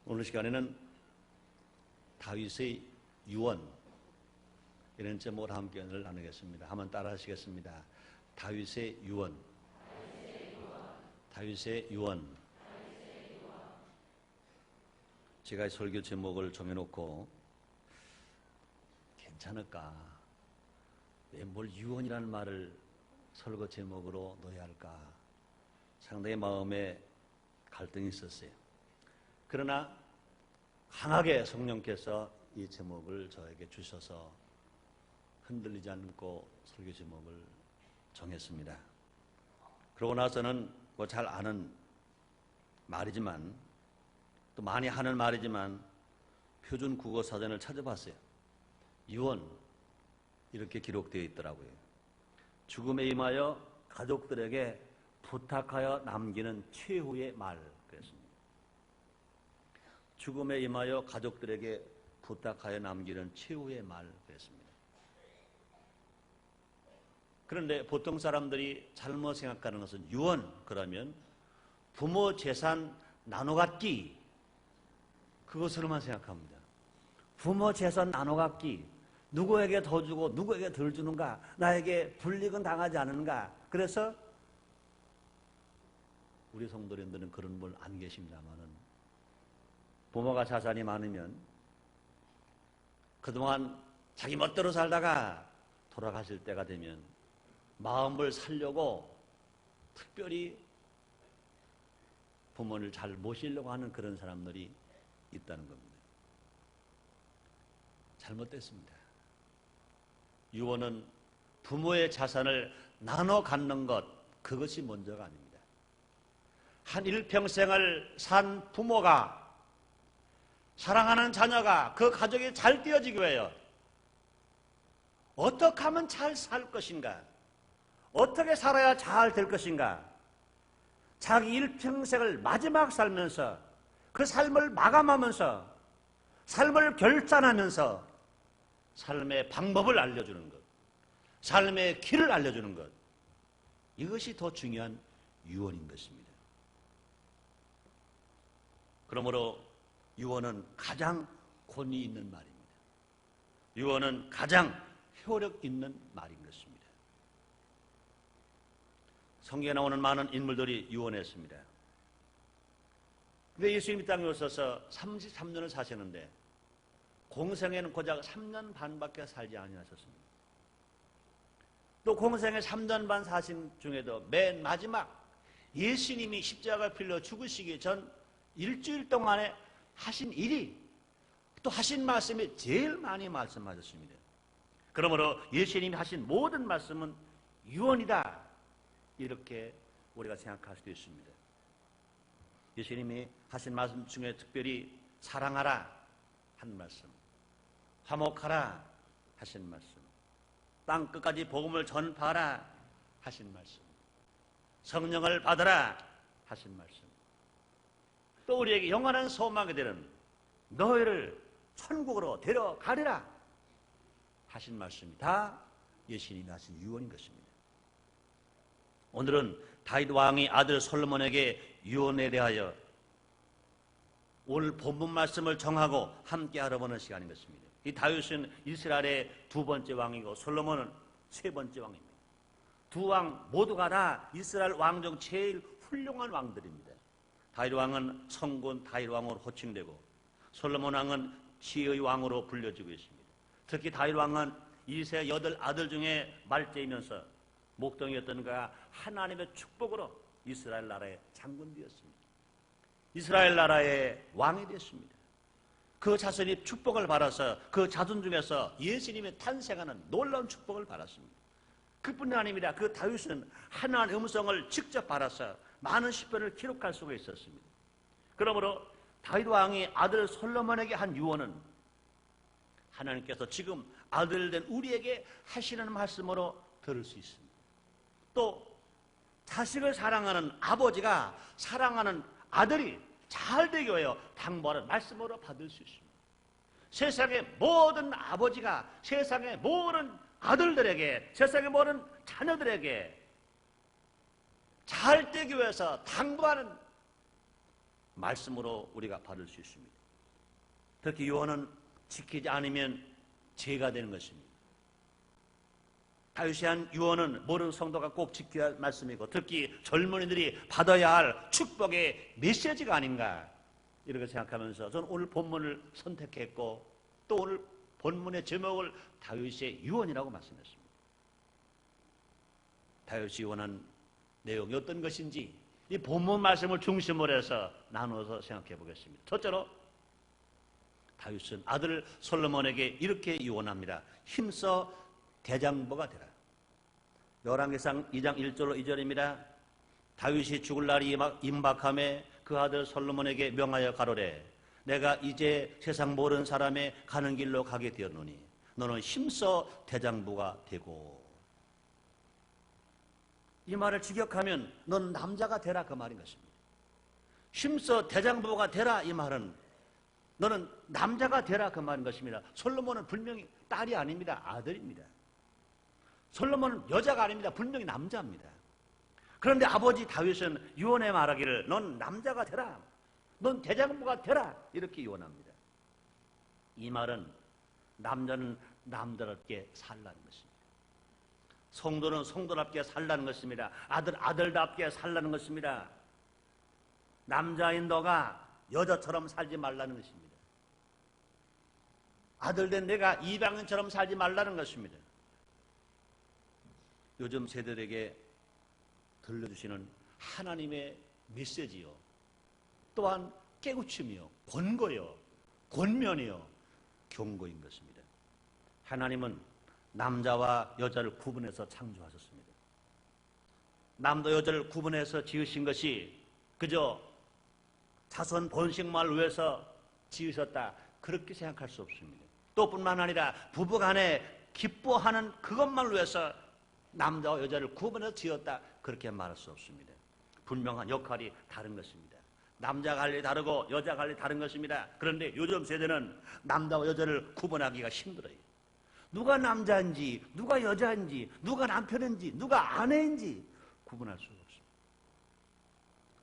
오늘 시간에는 다윗의 유언 이런 제목으로 함께 연을 나누겠습니다. 한번 따라 하시겠습니다. 다윗의 유언. 다윗의 유언. 제가 설교 제목을 정해놓고 괜찮을까? 왜 뭘 유언이라는 말을 설교 제목으로 넣어야 할까? 상당히 마음에 갈등이 있었어요. 그러나 강하게 성령께서 이 제목을 저에게 주셔서 흔들리지 않고 설교 제목을 정했습니다. 그러고 나서는 뭐 잘 아는 말이지만 또 많이 하는 말이지만 표준 국어 사전을 찾아봤어요. 유언 이렇게 기록되어 있더라고요. 죽음에 임하여 가족들에게 부탁하여 남기는 최후의 말 그랬습니다. 죽음에 임하여 가족들에게 부탁하여 남기는 최후의 말 그랬습니다. 그런데 보통 사람들이 잘못 생각하는 것은 유언 그러면 부모 재산 나눠갖기 그것으로만 생각합니다. 부모 재산 나눠갖기 누구에게 더 주고 누구에게 덜 주는가 나에게 불이익은 당하지 않는가 그래서 우리 성도님들은 그런 분 안 계십니다만은 부모가 자산이 많으면 그동안 자기 멋대로 살다가 돌아가실 때가 되면 마음을 살려고 특별히 부모를 잘 모시려고 하는 그런 사람들이 있다는 겁니다. 잘못됐습니다. 유언은 부모의 자산을 나눠 갖는 것 그것이 먼저가 아닙니다. 한 일평생을 산 부모가 사랑하는 자녀가 그 가족이 잘 띄어지기 위하여 어떻게 하면 잘 살 것인가 어떻게 살아야 잘 될 것인가 자기 일평생을 마지막 살면서 그 삶을 마감하면서 삶을 결단하면서 삶의 방법을 알려주는 것 삶의 길을 알려주는 것 이것이 더 중요한 유언인 것입니다. 그러므로 유언은 가장 권위 있는 말입니다. 유언은 가장 효력 있는 말인 것입니다. 성경에 나오는 많은 인물들이 유언했습니다. 근데 예수님이 땅에 오셔서 33년을 사시는데 공생에는 고작 3년 반밖에 살지 아니하셨습니다. 또 공생에 3년 반 사신 중에도 맨 마지막 예수님이 십자가 필러 죽으시기 전 일주일 동안에 하신 일이 또 하신 말씀이 제일 많이 말씀하셨습니다. 그러므로 예수님이 하신 모든 말씀은 유언이다 이렇게 우리가 생각할 수도 있습니다. 예수님이 하신 말씀 중에 특별히 사랑하라 한 말씀 화목하라 하신 말씀 땅 끝까지 복음을 전파하라 하신 말씀 성령을 받으라 하신 말씀 또 우리에게 영원한 소망이 되는 너희를 천국으로 데려가리라 하신 말씀이 다 예수님이 하신 유언인 것입니다. 오늘은 다윗 왕이 아들 솔로몬에게 유언에 대하여 오늘 본문 말씀을 정하고 함께 알아보는 시간인 것입니다. 이 다윗은 이스라엘의 두 번째 왕이고 솔로몬은 세 번째 왕입니다. 두 왕 모두가 다 이스라엘 왕 중 제일 훌륭한 왕들입니다. 다윗 왕은 성군 다윗 왕으로 호칭되고 솔로몬 왕은 지혜의 왕으로 불려지고 있습니다. 특히 다윗 왕은 이세 8아들 중에 말째이면서 목동이었던 그가 하나님의 축복으로 이스라엘 나라의 장군 되었습니다. 이스라엘 나라의 왕이 되었습니다. 그 자손이 축복을 받아서 그 자손 중에서 예수님이 탄생하는 놀라운 축복을 받았습니다. 그뿐이 아닙니다. 그 다윗은 하나님의 음성을 직접 받아서 많은 시편을 기록할 수가 있었습니다. 그러므로 다윗 왕이 아들 솔로몬에게 한 유언은 하나님께서 지금 아들 된 우리에게 하시는 말씀으로 들을 수 있습니다. 또 자식을 사랑하는 아버지가 사랑하는 아들이 잘 되기 위하여 당부하는 말씀으로 받을 수 있습니다. 세상의 모든 아버지가 세상의 모든 아들들에게 세상의 모든 자녀들에게 잘 되기 위해서 당부하는 말씀으로 우리가 받을 수 있습니다. 특히 유언은 지키지 않으면 죄가 되는 것입니다. 다윗이 한 유언은 모든 성도가 꼭 지켜야 할 말씀이고 특히 젊은이들이 받아야 할 축복의 메시지가 아닌가 이렇게 생각하면서 저는 오늘 본문을 선택했고 또 오늘 본문의 제목을 다윗의 유언이라고 말씀했습니다. 다윗이 유언한 내용이 어떤 것인지 이 본문 말씀을 중심으로 해서 나누어서 생각해 보겠습니다. 첫째로 다윗은 아들 솔로몬에게 이렇게 유언합니다. 힘써 대장부가 되라. 열왕기상 2장 1절로 2절입니다. 다윗이 죽을 날이 임박함에 그 아들 솔로몬에게 명하여 가로되 내가 이제 세상 모든 사람의 가는 길로 가게 되었노니 너는 힘써 대장부가 되고. 이 말을 직역하면 넌 남자가 되라 그 말인 것입니다. 힘써 대장부가 되라 이 말은 너는 남자가 되라 그 말인 것입니다. 솔로몬은 분명히 딸이 아닙니다. 아들입니다. 솔로몬은 여자가 아닙니다. 분명히 남자입니다. 그런데 아버지 다윗은 유언에 말하기를 넌 남자가 되라. 넌 대장부가 되라. 이렇게 유언합니다. 이 말은 남자는 남자답게 살라는 것입니다. 성도는 성도답게 살라는 것입니다. 아들답게 살라는 것입니다. 남자인 너가 여자처럼 살지 말라는 것입니다. 아들된 내가 이방인처럼 살지 말라는 것입니다. 요즘 세대들에게 들려주시는 하나님의 메시지요. 또한 깨우침이요. 권고요. 권면이요. 경고인 것입니다. 하나님은 남자와 여자를 구분해서 창조하셨습니다. 남자 여자를 구분해서 지으신 것이 그저 자손 번식만을 위해서 지으셨다. 그렇게 생각할 수 없습니다. 또 뿐만 아니라 부부간에 기뻐하는 그것만을 위해서 남자와 여자를 구분해서 지었다. 그렇게 말할 수 없습니다. 분명한 역할이 다른 것입니다. 남자가 할 일이 다르고 여자가 할 일이 다른 것입니다. 그런데 요즘 세대는 남자와 여자를 구분하기가 힘들어요. 누가 남자인지 누가 여자인지 누가 남편인지 누가 아내인지 구분할 수가 없습니다.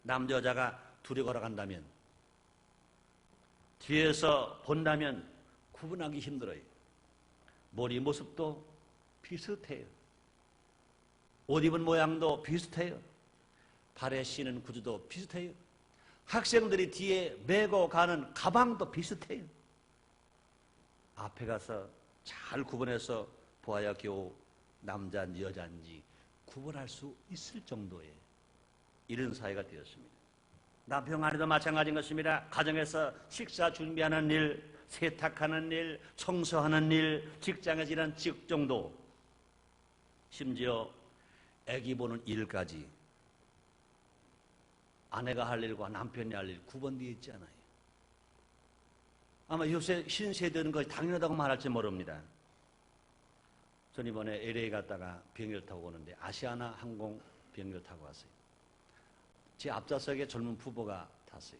남자 여자가 둘이 걸어간다면 뒤에서 본다면 구분하기 힘들어요. 머리 모습도 비슷해요. 옷 입은 모양도 비슷해요. 발에 신은 구두도 비슷해요. 학생들이 뒤에 메고 가는 가방도 비슷해요. 앞에 가서 잘 구분해서 보아야 겨우 남자인지 여자인지 구분할 수 있을 정도의 이런 사회가 되었습니다. 남편 간에도 마찬가지인 것입니다. 가정에서 식사 준비하는 일, 세탁하는 일, 청소하는 일, 직장에서 일하는 직종도 심지어 아기 보는 일까지 아내가 할 일과 남편이 할 일 구분되어 있지 않아요. 아마 요새 신세대는 거의 당연하다고 말할지 모릅니다. 전 이번에 LA 갔다가 비행기를 타고 오는데 아시아나 항공 비행기를 타고 왔어요. 제 앞좌석에 젊은 부부가 탔어요.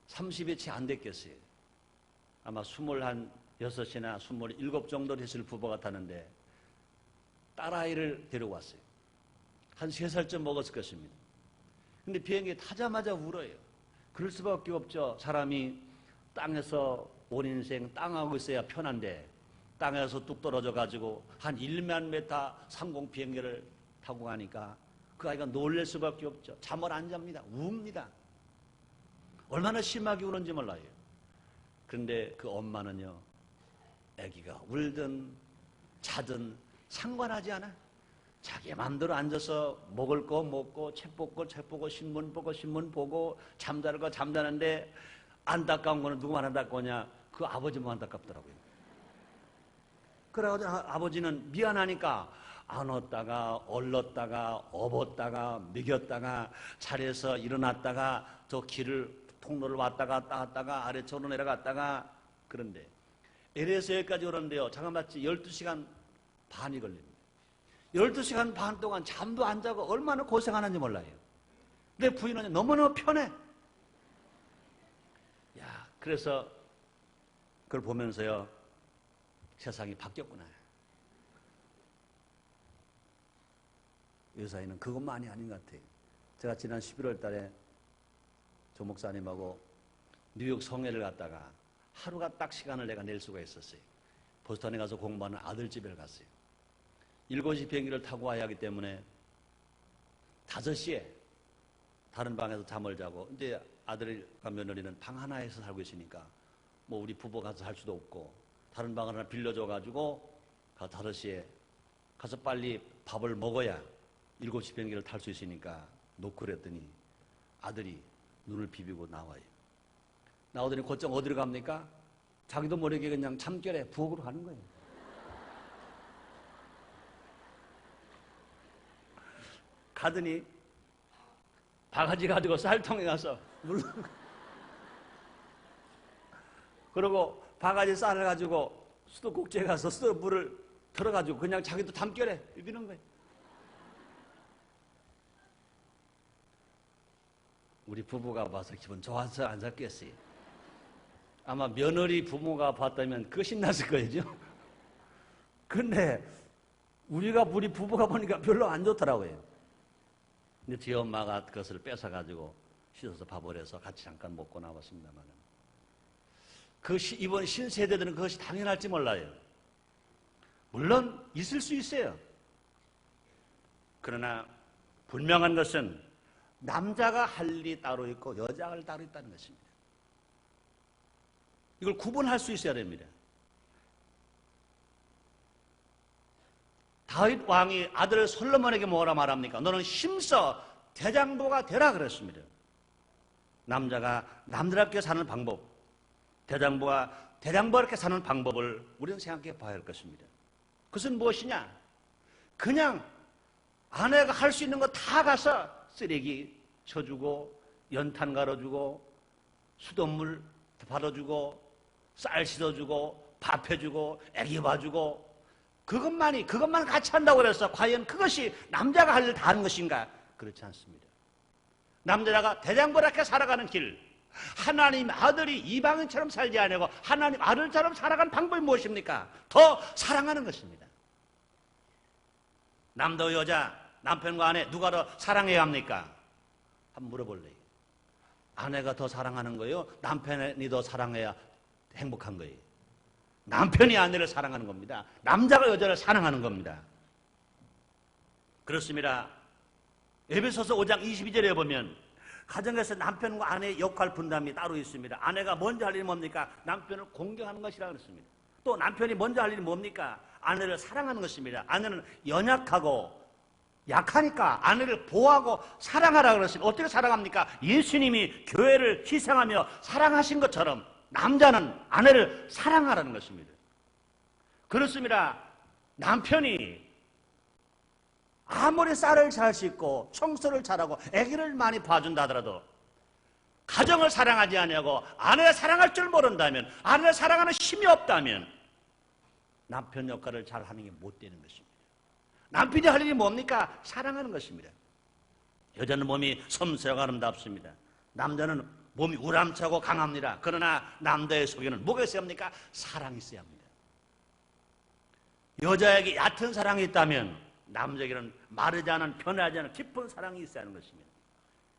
30이 채 안 됐겠어요. 아마 26이나 27 정도 됐을 부부가 타는데 딸아이를 데리고 왔어요. 한 3살쯤 먹었을 것입니다. 근데 비행기 타자마자 울어요. 그럴 수밖에 없죠. 사람이 땅에서 온 인생 땅하고 있어야 편한데 땅에서 뚝 떨어져 가지고 한 1만 메타 상공 비행기를 타고 가니까 그 아이가 놀랄 수밖에 없죠. 잠을 안 잡니다. 웁니다. 얼마나 심하게 우는지 몰라요. 그런데 그 엄마는요, 아기가 울든 자든 상관하지 않아. 자기 마음대로 앉아서 먹을 거 먹고 책 보고 책 보고 신문 보고 신문 보고 잠자는 거 잠자는데 안타까운 거는 누구만 안타까우냐? 그 아버지만 안타깝더라고요. 그래가지고 아버지는 미안하니까 안었다가 얼렀다가 업었다가 먹였다가 자리에서 일어났다가 저 길을 통로를 왔다가 갔다가 아래쪽으로 내려갔다가 그런데 LA에서 여기까지 오는데요. 잠깐만치 12시간 반이 걸립니다. 12시간 반 동안 잠도 안 자고 얼마나 고생하는지 몰라요. 내 부인은 너무너무 편해. 야, 그래서 그걸 보면서요, 세상이 바뀌었구나. 이 사이는 그것만이 아닌 것 같아요. 제가 지난 11월 달에 조 목사님하고 뉴욕 성회를 갔다가 하루가 딱 시간을 내가 낼 수가 있었어요. 보스턴에 가서 공부하는 아들 집에 갔어요. 7시 비행기를 타고 와야 하기 때문에 5시에 다른 방에서 잠을 자고, 이제 아들과 며느리는 방 하나에서 살고 있으니까 뭐 우리 부부 가서 살 수도 없고 다른 방을 하나 빌려줘가지고 5시에 가서 빨리 밥을 먹어야 7시 비행기를 탈 수 있으니까 놓고 그랬더니 아들이 눈을 비비고 나와요. 나오더니 곧장 어디로 갑니까? 자기도 모르게 그냥 참결에 부엌으로 가는 거예요. 가더니 바가지 가지고 쌀통에 가서 물 그리고 바가지 쌀을 가지고 수도꼭지에 가서 물을 털어가지고 그냥 자기도 담결에 비비는 거예요. 우리 부부가 봐서 기분 좋아서 안 샀겠어요. 아마 며느리 부모가 봤다면 그거 신났을 거예요. 근데 우리 부부가 보니까 별로 안 좋더라고요. 근데 제 엄마가 그것을 뺏어가지고 씻어서 밥을 해서 같이 잠깐 먹고 나왔습니다만, 이번 신세대들은 그것이 당연할지 몰라요. 물론 있을 수 있어요. 그러나 분명한 것은 남자가 할 일이 따로 있고 여자가 할 일이 따로 있다는 것입니다. 이걸 구분할 수 있어야 됩니다. 다윗 왕이 아들 솔로몬에게 뭐라 말합니까? 너는 힘써 대장부가 되라 그랬습니다. 남자가 남자답게 사는 방법, 대장부가 대장부답게 사는 방법을 우리는 생각해 봐야 할 것입니다. 그것은 무엇이냐? 그냥 아내가 할 수 있는 거 다 가서 쓰레기 쳐주고 연탄 갈아주고 수돗물 받아주고 쌀 씻어주고 밥 해주고 애기 봐주고 그것만 같이 한다고 그래서 과연 그것이 남자가 할 일 다 하는 것인가? 그렇지 않습니다. 남자가 대장부답게 살아가는 길, 하나님 아들이 이방인처럼 살지 않고 하나님 아들처럼 살아가는 방법이 무엇입니까? 더 사랑하는 것입니다. 남도 여자, 남편과 아내 누가 더 사랑해야 합니까? 한번 물어볼래요. 아내가 더 사랑하는 거예요? 남편이 더 사랑해야 행복한 거예요? 남편이 아내를 사랑하는 겁니다. 남자가 여자를 사랑하는 겁니다. 그렇습니다. 에베소서 5장 22절에 보면 가정에서 남편과 아내의 역할 분담이 따로 있습니다. 아내가 먼저 할 일이 뭡니까? 남편을 공경하는 것이라고 그랬습니다. 또 남편이 먼저 할 일이 뭡니까? 아내를 사랑하는 것입니다. 아내는 연약하고 약하니까 아내를 보호하고 사랑하라고 그랬습니다. 어떻게 사랑합니까? 예수님이 교회를 희생하며 사랑하신 것처럼 남자는 아내를 사랑하라는 것입니다. 그렇습니다. 남편이 아무리 쌀을 잘 씻고 청소를 잘하고 아기를 많이 봐준다 하더라도 가정을 사랑하지 아니하고 아내를 사랑할 줄 모른다면, 아내를 사랑하는 힘이 없다면 남편 역할을 잘 하는 게 못 되는 것입니다. 남편이 할 일이 뭡니까? 사랑하는 것입니다. 여자는 몸이 섬세하고 아름답습니다. 남자는 몸이 우람차고 강합니다. 그러나 남자의 속에는 뭐가 있어야 합니까? 사랑이 있어야 합니다. 여자에게 얕은 사랑이 있다면 남자에게는 마르지 않은, 변하지 않은 깊은 사랑이 있어야 하는 것입니다.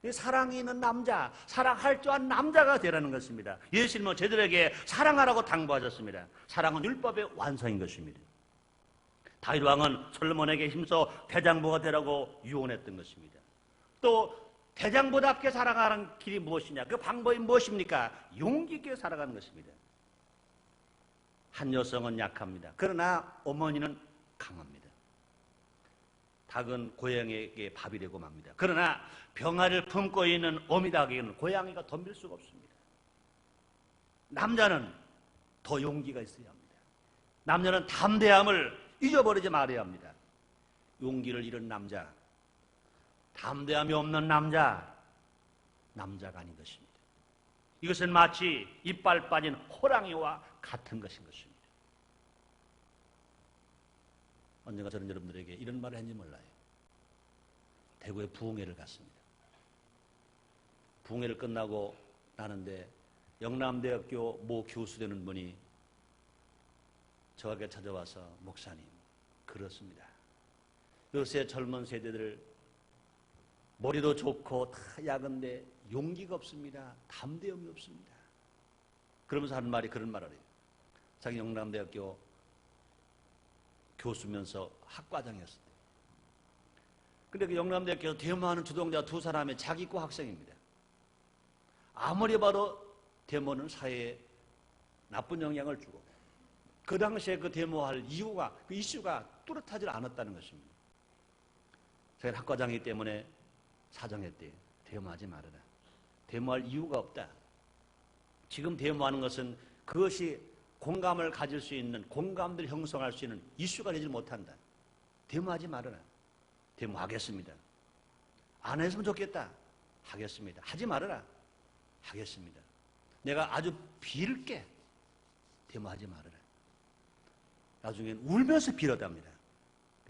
이 사랑이 있는 남자, 사랑할 줄 아는 남자가 되라는 것입니다. 예수님은 저들에게 사랑하라고 당부하셨습니다. 사랑은 율법의 완성인 것입니다. 다윗 왕은 솔로몬에게 힘써 대장부가 되라고 유언했던 것입니다. 또 대장부답게 살아가는 길이 무엇이냐? 그 방법이 무엇입니까? 용기 있게 살아가는 것입니다. 한 여성은 약합니다. 그러나 어머니는 강합니다. 닭은 고양이에게 밥이 되고 맙니다. 그러나 병아리를 품고 있는 어미닭에게는 고양이가 덤빌 수가 없습니다. 남자는 더 용기가 있어야 합니다. 남자는 담대함을 잊어버리지 말아야 합니다. 용기를 잃은 남자, 담대함이 없는 남자, 남자가 아닌 것입니다. 이것은 마치 이빨 빠진 호랑이와 같은 것인 것입니다. 언젠가 저는 여러분들에게 이런 말을 했는지 몰라요. 대구에 부흥회를 갔습니다. 부흥회를 끝나고 나는데 영남대학교 모 교수 되는 분이 저에게 찾아와서, 목사님, 그렇습니다. 요새 젊은 세대들 머리도 좋고 다 야근데 용기가 없습니다. 담대함이 없습니다. 그러면서 하는 말이 그런 말을 해요. 자기 영남대학교 교수면서 학과장이었을 때. 근데 그 영남대학교에서 데모하는 주동자 두 사람의 자기과 학생입니다. 아무리 봐도 데모는 사회에 나쁜 영향을 주고 그 당시에 그 데모할 이유가 그 이슈가 뚜렷하지 않았다는 것입니다. 자기는 학과장이기 때문에 사정했대요. 데모하지 말아라. 데모할 이유가 없다. 지금 데모하는 것은 그것이 공감을 가질 수 있는, 공감들을 형성할 수 있는 이슈가 되지 못한다. 데모하지 말아라. 데모하겠습니다. 안 했으면 좋겠다. 하겠습니다. 하지 말아라. 하겠습니다. 내가 아주 빌게 데모하지 말아라. 나중엔 울면서 빌었답니다.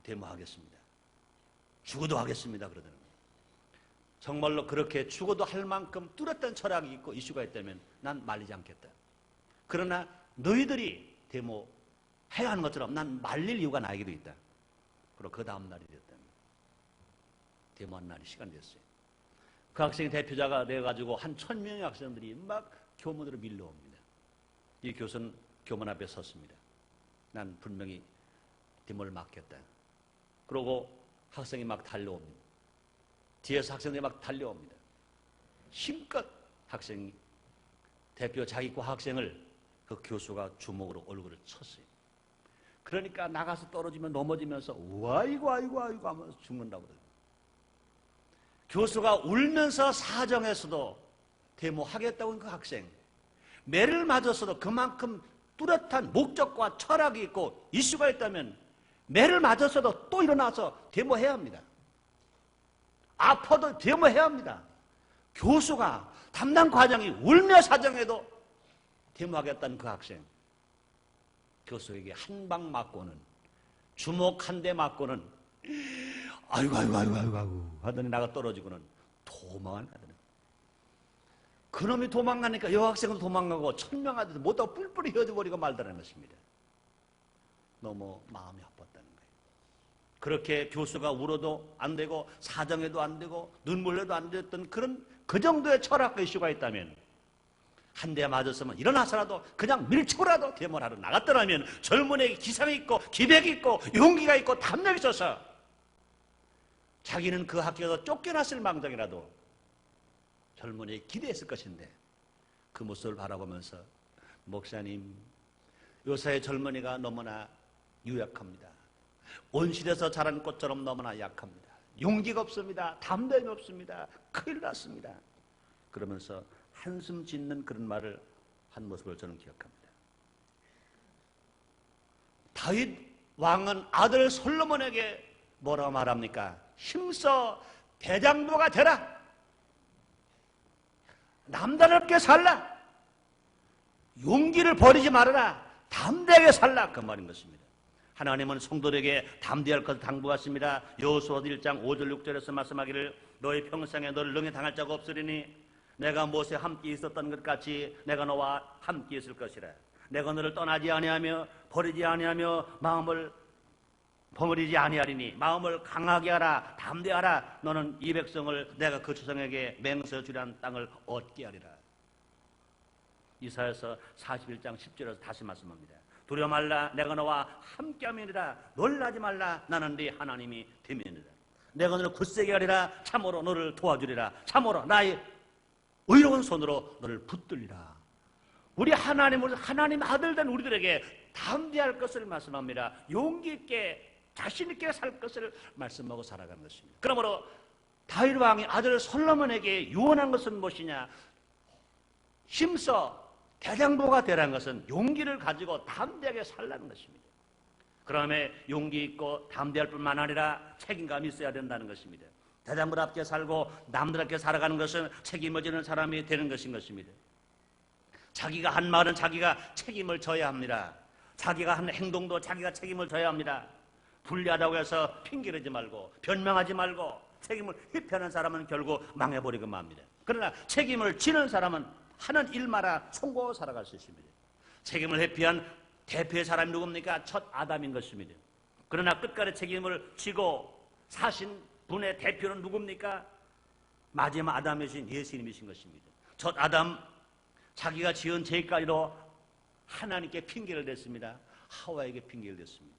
데모하겠습니다. 죽어도 하겠습니다. 그러더라고요. 정말로 그렇게 죽어도 할 만큼 뚜렷한 철학이 있고 이슈가 있다면 난 말리지 않겠다. 그러나 너희들이 데모해야 하는 것처럼 난 말릴 이유가 나에게도 있다. 그리고 그 다음 날이 됐답니다. 데모한 날이 시간이 됐어요. 그 학생의 대표자가 돼가지고 한 1000명의 학생들이 막 교문으로 밀려옵니다. 이 교수는 교문 앞에 섰습니다. 난 분명히 데모를 막겠다. 그러고 학생이 막 달려옵니다. 뒤에서 학생들이 막 달려옵니다. 힘껏 학생이 대표 자기과 학생을 그 교수가 주먹으로 얼굴을 쳤어요. 그러니까 나가서 떨어지면 넘어지면서 아이고 하면서 죽는다고 그래요. 교수가 울면서 사정했어도 데모하겠다고 한 그 학생, 매를 맞았어도 그만큼 뚜렷한 목적과 철학이 있고 이슈가 있다면 매를 맞았어도 또 일어나서 데모해야 합니다. 아파도 데모해야 합니다. 교수가 담당 과장이 울며 사정해도 데모하겠다는 그 학생, 교수에게 한 방 맞고는, 주먹 한 대 맞고는 아이고 하더니 나가 떨어지고는 도망을 가더니, 그놈이 도망가니까 여학생도 도망가고 1000명 아들도 못하고 뿔뿔이 휘어져버리고 말다는 것입니다. 너무 마음이 아팠다는 거예요. 그렇게 교수가 울어도 안 되고 사정해도 안 되고 눈물 내도 안 됐던 그런 그 정도의 철학과 이슈가 있다면, 한 대 맞았으면 일어나서라도 그냥 밀치고라도 데모를 하러 나갔더라면 젊은이에게 기상이 있고 기백이 있고 용기가 있고 담력이 있어서 자기는 그 학교에서 쫓겨났을 망정이라도 젊은이에게 기대했을 것인데, 그 모습을 바라보면서 목사님, 요사의 젊은이가 너무나 유약합니다. 온실에서 자란 꽃처럼 너무나 약합니다. 용기가 없습니다. 담대함이 없습니다. 큰일 났습니다. 그러면서 한숨 짓는 그런 말을 한 모습을 저는 기억합니다. 다윗 왕은 아들 솔로몬에게 뭐라고 말합니까? 힘써 대장부가 되라. 남다롭게 살라. 용기를 버리지 말아라. 담대하게 살라. 그 말인 것입니다. 하나님은 성도들에게 담대할 것을 당부하십니다. 여호수아 1장 5절 6절에서 말씀하기를 너희 평생에 너를 능히 당할 자가 없으리니 내가 모세와 함께 있었던 것 같이 내가 너와 함께 있을 것이라. 내가 너를 떠나지 아니하며 버리지 아니하며 마음을 버무리지 아니하리니 마음을 강하게 하라. 담대하라. 너는 이 백성을 내가 그 조상에게 맹세해 주리한 땅을 얻게 하리라. 이사야서 41장 10절에서 다시 말씀합니다. 두려워 말라. 내가 너와 함께함이니라. 놀라지 말라. 나는 네 하나님이 됨이니라. 내가 너를 굳세게 하리라. 참으로 너를 도와주리라. 참으로 나의 의로운 손으로 너를 붙들리라. 우리 하나님 아들 된 우리들에게 담대할 것을 말씀합니다. 용기 있게 자신 있게 살 것을 말씀하고 살아가는 것입니다. 그러므로 다윗 왕이 아들 솔로몬에게 유언한 것은 무엇이냐? 힘써 대장부가 되라는 것은 용기를 가지고 담대하게 살라는 것입니다. 그다음에 용기 있고 담대할 뿐만 아니라 책임감이 있어야 된다는 것입니다. 대장부답게 살고 남들답게 살아가는 것은 책임을 지는 사람이 되는 것인 것입니다. 자기가 한 말은 자기가 책임을 져야 합니다. 자기가 한 행동도 자기가 책임을 져야 합니다. 불리하다고 해서 핑계대지 말고 변명하지 말고 책임을 회피하는 사람은 결국 망해버리고 맙니다. 그러나 책임을 지는 사람은 하는 일마다 성공하고 살아갈 수 있습니다. 책임을 회피한 대표의 사람이 누굽니까? 첫 아담인 것입니다. 그러나 끝까지 책임을 지고 사신 분의 대표는 누굽니까? 마지막 아담이신 예수님이신 것입니다. 첫 아담, 자기가 지은 죄가리로 하나님께 핑계를 댔습니다. 하와에게 핑계를 댔습니다.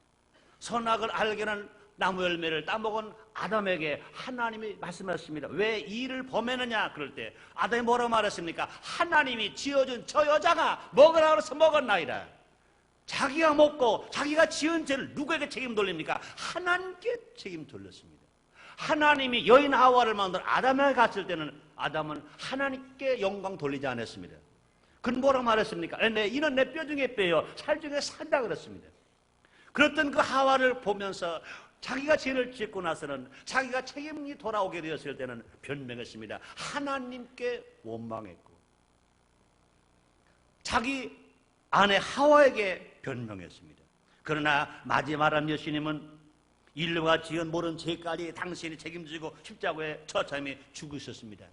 선악을 알게는 나무 열매를 따먹은 아담에게 하나님이 말씀하셨습니다. 왜 이 일을 범했느냐? 그럴 때 아담이 뭐라고 말했습니까? 하나님이 지어준 저 여자가 먹으라 그래서 먹었나이다. 자기가 먹고 자기가 지은 죄를 누구에게 책임 돌립니까? 하나님께 책임 돌렸습니다. 하나님이 여인 하와를 만들어 아담에게 갔을 때는 아담은 하나님께 영광 돌리지 않았습니다. 그는 뭐라고 말했습니까? 이는 내 뼈 중에 뼈요 살 중에 살다 그랬습니다. 그랬던 그 하와를 보면서 자기가 죄를 짓고 나서는 자기가 책임이 돌아오게 되었을 때는 변명했습니다. 하나님께 원망했고 자기 아내 하와에게 변명했습니다. 그러나 마지막 아담 예수님은 인류가 지은 모든 죄까지 당신이 책임지고 십자가에 처참히 죽으셨습니다.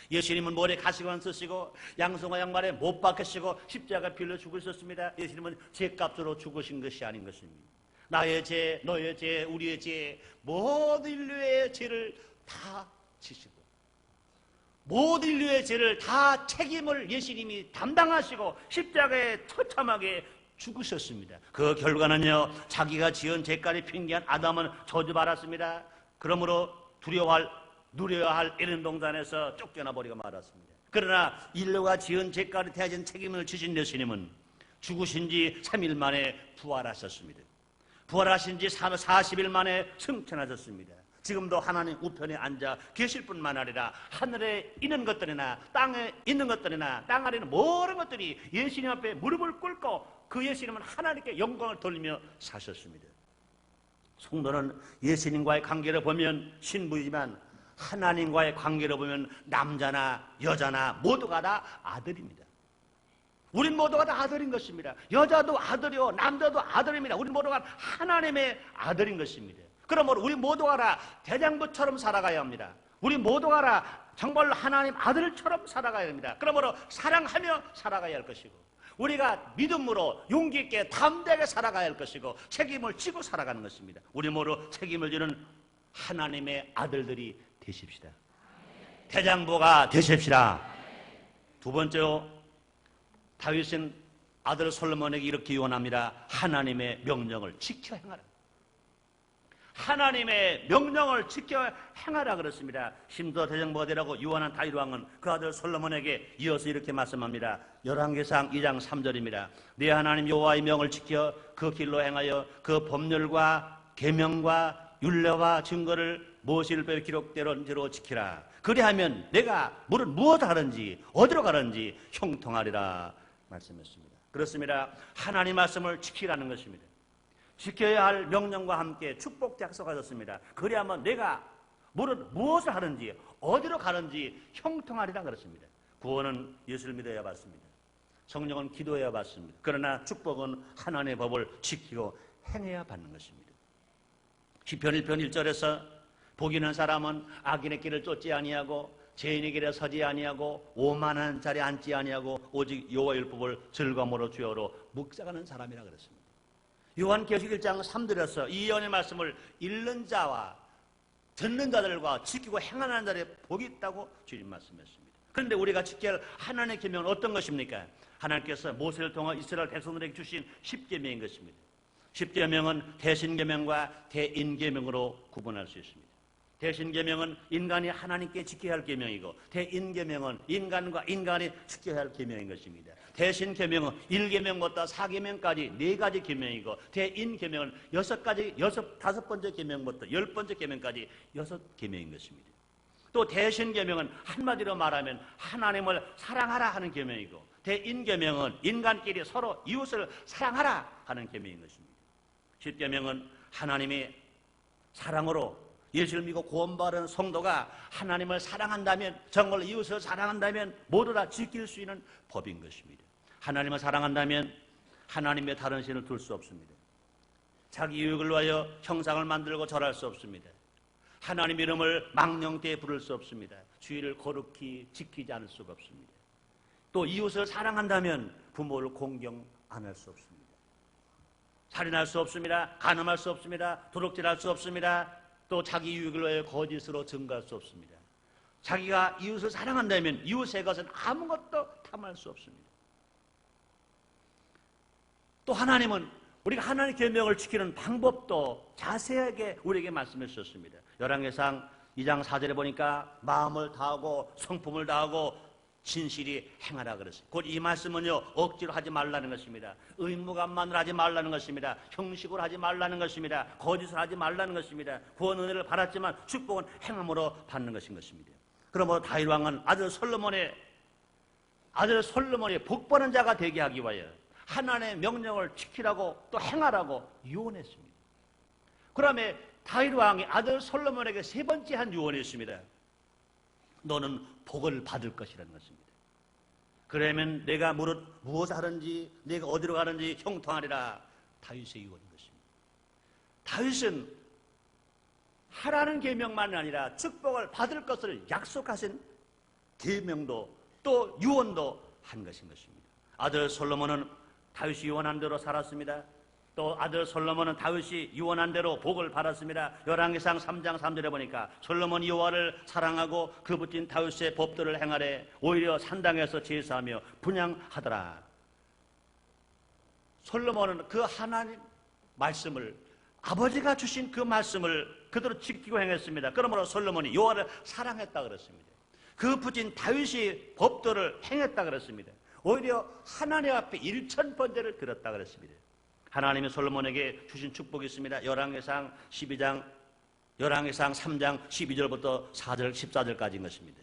예수님은 머리에 가시관 쓰시고 양손과 양말에 못 박히시고 십자가 빌려 죽으셨습니다. 예수님은 죄값으로 죽으신 것이 아닌 것입니다. 나의 죄, 너의 죄, 우리의 죄, 모든 인류의 죄를 다 지시고 모든 인류의 죄를 다 책임을 예수님이 담당하시고 십자가에 처참하게 죽으셨습니다. 그 결과는요, 자기가 지은 죄까지 핑계한 아담은 저주받았습니다. 그러므로 누려야 할 에덴 동산에서 쫓겨나 버리고 말았습니다. 그러나 인류가 지은 죄까지 대하신 책임을 지신 예수님은 죽으신 지 3일 만에 부활하셨습니다. 부활하신 지 40일 만에 승천하셨습니다. 지금도 하나님 우편에 앉아 계실 뿐만 아니라 하늘에 있는 것들이나 땅에 있는 것들이나 땅 아래 있는 모든 것들이 예수님 앞에 무릎을 꿇고 그 예수님은 하나님께 영광을 돌리며 사셨습니다. 성도는 예수님과의 관계를 보면 신부이지만 하나님과의 관계를 보면 남자나 여자나 모두가 다 아들입니다. 우린 모두가 다 아들인 것입니다. 여자도 아들이요 남자도 아들입니다. 우린 모두가 하나님의 아들인 것입니다. 그러므로 우리 모두가 다 대장부처럼 살아가야 합니다. 우리 모두가 다 정말로 하나님 아들처럼 살아가야 합니다. 그러므로 사랑하며 살아가야 할 것이고 우리가 믿음으로 용기 있게 담대하게 살아가야 할 것이고 책임을 지고 살아가는 것입니다. 우리 모두 책임을 지는 하나님의 아들들이 되십시다. 대장부가 되십시다. 두 번째로 다윗은 아들 솔로몬에게 이렇게 유언합니다. 하나님의 명령을 지켜 행하라. 하나님의 명령을 지켜 행하라 그렇습니다. 심도 대장부가 되라고 유언한 다윗 왕은 그 아들 솔로몬에게 이어서 이렇게 말씀합니다. 열왕기상 2장 3절입니다. 네 하나님 여호와의 명을 지켜 그 길로 행하여 그 법률과 계명과 율례와 증거를 모세율법의 기록대로 지키라. 그리하면 내가 무엇 하든지 어디로 가든지 형통하리라 말씀했습니다. 그렇습니다. 하나님 말씀을 지키라는 것입니다. 지켜야 할 명령과 함께 축복 약속하셨습니다. 그리하면 내가 무엇을 하든지 어디로 가든지 형통하리라 그렇습니다. 구원은 예수를 믿어야 받습니다. 성령은 기도해야 받습니다. 그러나 축복은 하나님의 법을 지키고 행해야 받는 것입니다. 시편 1편 1절에서 복 있는 사람은 악인의 길을 쫓지 아니하고 죄인의 길에 서지 아니하고 오만한 자리에 앉지 아니하고 오직 여호와의 율법을 즐거움으로 주여로 묵상하는 사람이라 그랬습니다. 요한계시록 1장 3절에서 이 예언의 말씀을 읽는 자와 듣는 자들과 지키고 행하는 자들의 복이 있다고 주님 말씀했습니다. 그런데 우리가 지켜야 할 하나님의 계명은 어떤 것입니까? 하나님께서 모세를 통해 이스라엘 백성들에게 주신 10계명인 것입니다. 10계명은 대신계명과 대인계명으로 구분할 수 있습니다. 대신계명은 인간이 하나님께 지켜야 할 계명이고 대인계명은 인간과 인간이 지켜야 할 계명인 것입니다. 대신계명은 1계명부터 4계명까지 4가지 계명이고 대인계명은 5번째 계명부터 10번째 계명까지 6계명인 것입니다. 또 대신계명은 한마디로 말하면 하나님을 사랑하라 하는 계명이고 대인계명은 인간끼리 서로 이웃을 사랑하라 하는 계명인 것입니다. 10계명은 하나님의 사랑으로 예수를 믿고 구원받은 성도가 하나님을 사랑한다면 정말로 이웃을 사랑한다면 모두 다 지킬 수 있는 법인 것입니다. 하나님을 사랑한다면 하나님의 다른 신을 둘 수 없습니다. 자기 유익을 위하여 형상을 만들고 절할 수 없습니다. 하나님 이름을 망령되이 부를 수 없습니다. 주의를 거룩히 지키지 않을 수가 없습니다. 또 이웃을 사랑한다면 부모를 공경 안 할 수 없습니다. 살인할 수 없습니다. 간음할 수 없습니다. 도둑질할 수 없습니다. 또 자기 유익을 위해 거짓으로 증거할 수 없습니다. 자기가 이웃을 사랑한다면 이웃의 것은 아무것도 탐할 수 없습니다. 또 하나님은 우리가 하나님의 계명을 지키는 방법도 자세하게 우리에게 말씀해 주셨습니다. 열왕기상 2장 4절에 보니까 마음을 다하고 성품을 다하고 진실이 행하라 그랬어요. 곧 이 말씀은요, 억지로 하지 말라는 것입니다. 의무감만으로 하지 말라는 것입니다. 형식으로 하지 말라는 것입니다. 거짓으로 하지 말라는 것입니다. 구원 은혜를 받았지만 축복은 행함으로 받는 것인 것입니다. 그러므로 다윗 왕은 아들 솔로몬의 복받은 자가 되게 하기 위하여 하나님의 명령을 지키라고 또 행하라고 유언했습니다. 그다음에 다윗 왕이 아들 솔로몬에게 세 번째 한 유언이 있습니다. 너는 복을 받을 것이라는 것입니다. 그러면 내가 무엇을 하든지 내가 어디로 가든지 형통하리라. 다윗의 유언인 것입니다. 다윗은 하라는 계명만 아니라 축복을 받을 것을 약속하신 계명도 또 유언도 한 것인 것입니다. 아들 솔로몬은 다윗이 유언한 대로 살았습니다. 또 아들 솔로몬은 다윗이 유언한 대로 복을 받았습니다. 열왕기상 3장 3절에 보니까 솔로몬이 여호와를 사랑하고 그 붙인 다윗의 법도를 행하래 오히려 산당에서 제사하며 분향하더라. 솔로몬은 그 하나님 말씀을, 아버지가 주신 그 말씀을 그대로 지키고 행했습니다. 그러므로 솔로몬이 여호와를 사랑했다 그랬습니다. 그 붙인 다윗이 법도를 행했다 그랬습니다. 오히려 하나님 앞에 1000번제를 드렸다 그랬습니다. 하나님이 솔로몬에게 주신 축복이 있습니다. 열왕기상 3장 12절부터 4절 14절까지인 것입니다.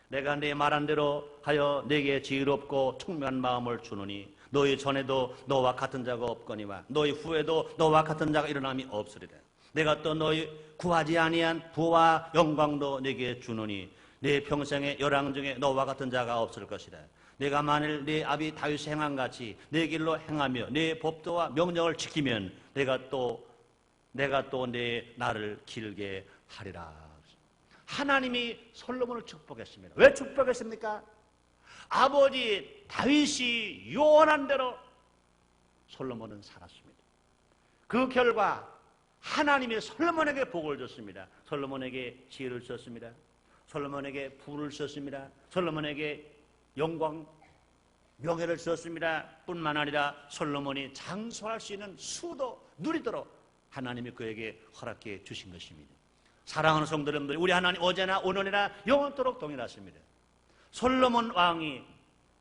내가 네 말한 대로 하여 내게 지혜롭고 총명한 마음을 주노니 너희 전에도 너와 같은 자가 없거니와 너희 후에도 너와 같은 자가 일어남이 없으리라. 내가 또 너희 구하지 아니한 부와 영광도 내게 주노니 내 평생의 열왕 중에 너와 같은 자가 없을 것이다. 내가 만일 내 아비 다윗이 행한 같이 내 길로 행하며 내 법도와 명령을 지키면 내가 또 내 나를 길게 하리라. 하나님이 솔로몬을 축복했습니다. 왜 축복했습니까? 아버지 다윗이 유언한 대로 솔로몬은 살았습니다. 그 결과 하나님이 솔로몬에게 복을 줬습니다. 솔로몬에게 지혜를 줬습니다. 솔로몬에게 부를 줬습니다. 솔로몬에게 영광, 명예를 주었습니다. 뿐만 아니라 솔로몬이 장수할 수 있는 수도 누리도록 하나님이 그에게 허락해 주신 것입니다. 사랑하는 성도 여러분들, 우리 하나님 어제나 오늘이나 영원토록 동일하십니다. 솔로몬 왕이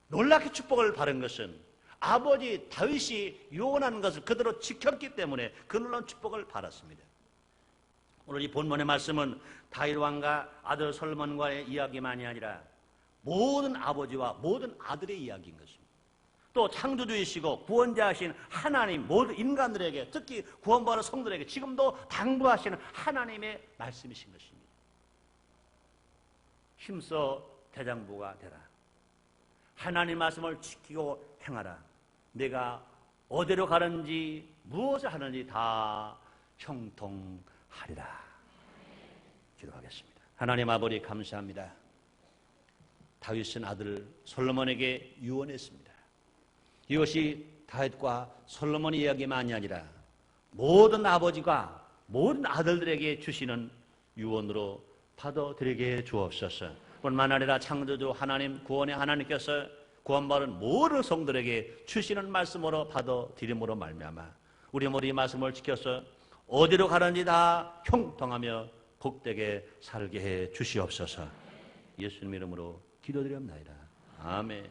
놀랍게 축복을 받은 것은 아버지 다윗이 유언한 것을 그대로 지켰기 때문에 그 놀라운 축복을 받았습니다. 오늘 이 본문의 말씀은 다윗 왕과 아들 솔로몬과의 이야기만이 아니라 모든 아버지와 모든 아들의 이야기인 것입니다. 또 창조주이시고 구원자이신 하나님, 모든 인간들에게, 특히 구원받은 성도들에게 지금도 당부하시는 하나님의 말씀이신 것입니다. 힘써 대장부가 되라. 하나님 말씀을 지키고 행하라. 내가 어디로 가는지 무엇을 하는지 다 형통하리라. 기도하겠습니다. 하나님 아버지 감사합니다. 다윗은 아들 솔로몬에게 유언했습니다. 이것이 다윗과 솔로몬의 이야기만이 아니라 모든 아버지가 모든 아들들에게 주시는 유언으로 받아들이게 주옵소서. 뿐만 아니라 창조주 하나님, 구원의 하나님께서 구원받은 모든 성들에게 주시는 말씀으로 받아들임으로 말미암아 우리 모두 말씀을 지켜서 어디로 가는지 다 형통하며 복되게 살게 해 주시옵소서. 예수님 이름으로 기도드립니다. 아멘.